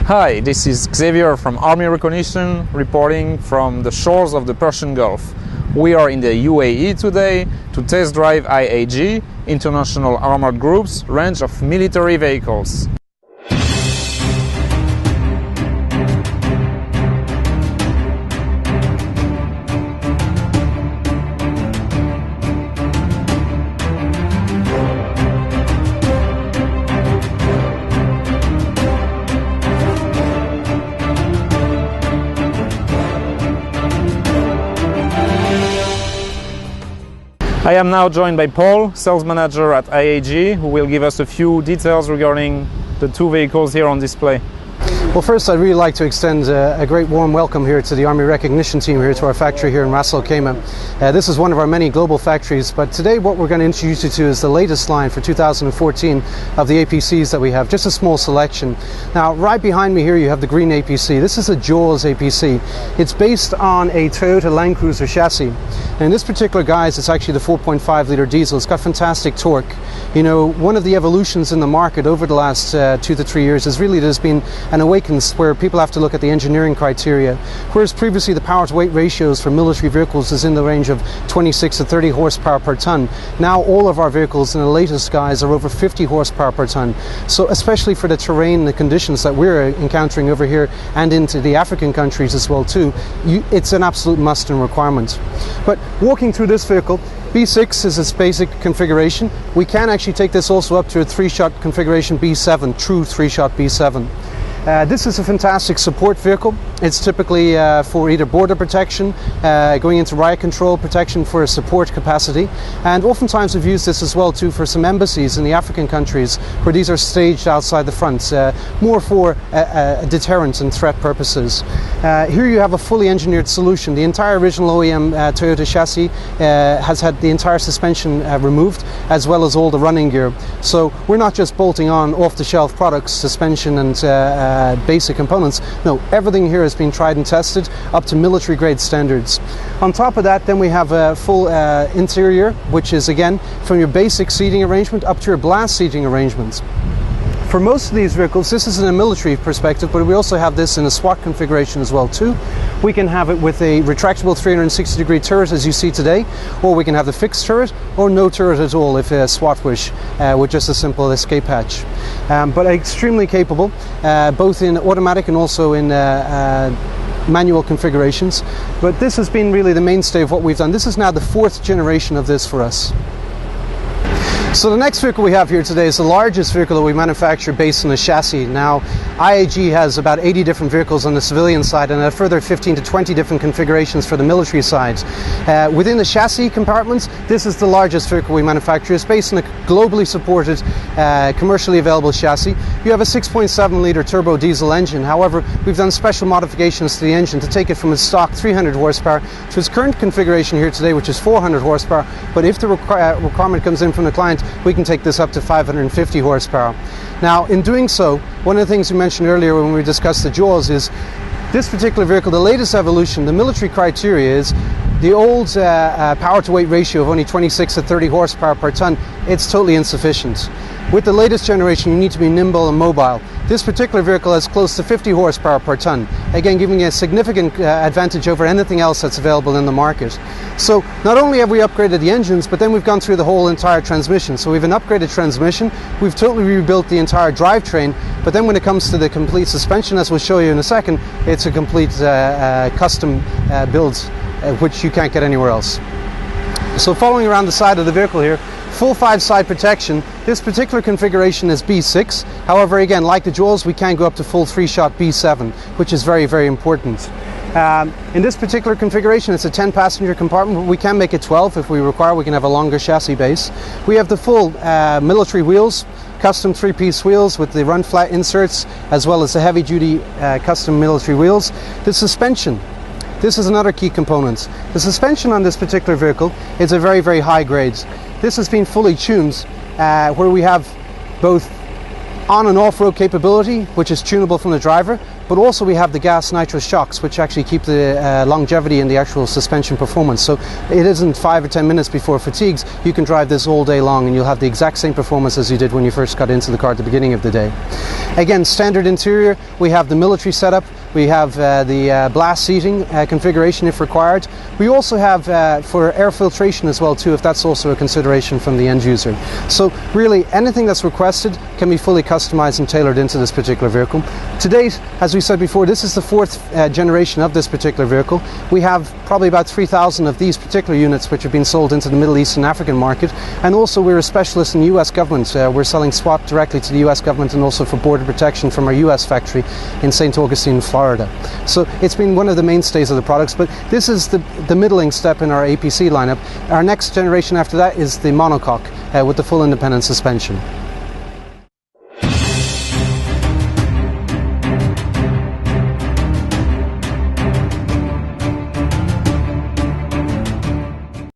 Hi, this is Xavier from Army Recognition, reporting from the shores of the Persian Gulf. We are in the UAE today to test drive IAG, International Armored Group's range of military vehicles. I am now joined by Paul, sales manager at IAG, who will give us a few details regarding the two vehicles here on display. Well, first I'd really like to extend a great warm welcome here to the Army Recognition team here to our factory here in Ras Al Khaimah. This is one of our many global factories, but today what we're going to introduce you to is the latest line for 2014 of the APCs that we have, just a small selection. Now, right behind me here you have the green APC. This is a Jaws APC. It's based on a Toyota Land Cruiser chassis. And in this particular guise, it's actually the 4.5 litre diesel. It's got fantastic torque. You know, one of the evolutions in the market over the last 2 to 3 years is really there's been an awakens where people have to look at the engineering criteria. Whereas previously the power to weight ratios for military vehicles is in the range of 26 to 30 horsepower per ton. Now all of our vehicles in the latest guise are over 50 horsepower per ton. So especially for the terrain, the conditions that we're encountering over here and into the African countries as well too, it's an absolute must and requirement. But walking through this vehicle, B6 is its basic configuration. We can actually take this also up to a 3-shot configuration B7, true 3-shot B7. This is a fantastic support vehicle. It's typically for either border protection, going into riot control protection for a support capacity, and oftentimes we've used this as well too for some embassies in the African countries where these are staged outside the front, more for deterrent and threat purposes. Here you have a fully engineered solution. The entire original OEM Toyota chassis has had the entire suspension removed, as well as all the running gear. So we're not just bolting on off-the-shelf products, suspension and basic components. No, everything here has been tried and tested up to military grade standards. On top of that, then we have a full interior, which is again from your basic seating arrangement up to your blast seating arrangements. For most of these vehicles, this is in a military perspective, but we also have this in a SWAT configuration as well too. We can have it with a retractable 360-degree turret as you see today, or we can have the fixed turret or no turret at all if a SWAT wish, with just a simple escape hatch. But extremely capable, both in automatic and also in manual configurations. But this has been really the mainstay of what we've done. This is now the 4th generation of this for us. So the next vehicle we have here today is the largest vehicle that we manufacture based on a chassis. Now, IAG has about 80 different vehicles on the civilian side and a further 15 to 20 different configurations for the military side. Within the chassis compartments, this is the largest vehicle we manufacture. It's based on a globally supported, commercially available chassis. You have a 6.7 litre turbo diesel engine. However, we've done special modifications to the engine to take it from a stock 300 horsepower to its current configuration here today, which is 400 horsepower. But if the requirement comes in from the client, we can take this up to 550 horsepower. Now, in doing so, one of the things we mentioned earlier when we discussed the Jaws is this particular vehicle, the latest evolution, the military criteria is the old power to weight ratio of only 26 to 30 horsepower per ton. It's totally insufficient. With the latest generation, you need to be nimble and mobile. This particular vehicle has close to 50 horsepower per ton, again giving you a significant advantage over anything else that's available in the market. So not only have we upgraded the engines, but then we've gone through the whole entire transmission. So we've an upgraded transmission, we've totally rebuilt the entire drivetrain, but then when it comes to the complete suspension, as we'll show you in a second, it's a complete custom build, which you can't get anywhere else. So following around the side of the vehicle here, full 5-side protection. This particular configuration is B6. However, again, like the Jaws, we can go up to full 3-shot B7, which is very, very important. In this particular configuration, it's a 10-passenger compartment, but we can make it 12 if we require. We can have a longer chassis base. We have the full military wheels, custom 3-piece wheels with the run flat inserts, as well as the heavy-duty custom military wheels. The suspension. This is another key component. The suspension on this particular vehicle is a very, very high grade. This has been fully tuned, where we have both on and off-road capability, which is tunable from the driver, but also we have the gas nitrous shocks, which actually keep the longevity in the actual suspension performance. So it isn't 5 or 10 minutes before fatigues. You can drive this all day long and you'll have the exact same performance as you did when you first got into the car at the beginning of the day. Again, standard interior, we have the military setup, we have the blast seating configuration if required. We also have for air filtration as well too, if that's also a consideration from the end user. So really anything that's requested can be fully customized and tailored into this particular vehicle. To date, as we said before, this is the 4th generation of this particular vehicle. We have probably about 3,000 of these particular units which have been sold into the Middle East and African market, and also we're a specialist in the US government. We're selling SWAT directly to the US government and also for border protection from our US factory in St. Augustine, Florida. So it's been one of the mainstays of the products, but this is the middling step in our APC lineup. Our next generation after that is the monocoque with the full independent suspension.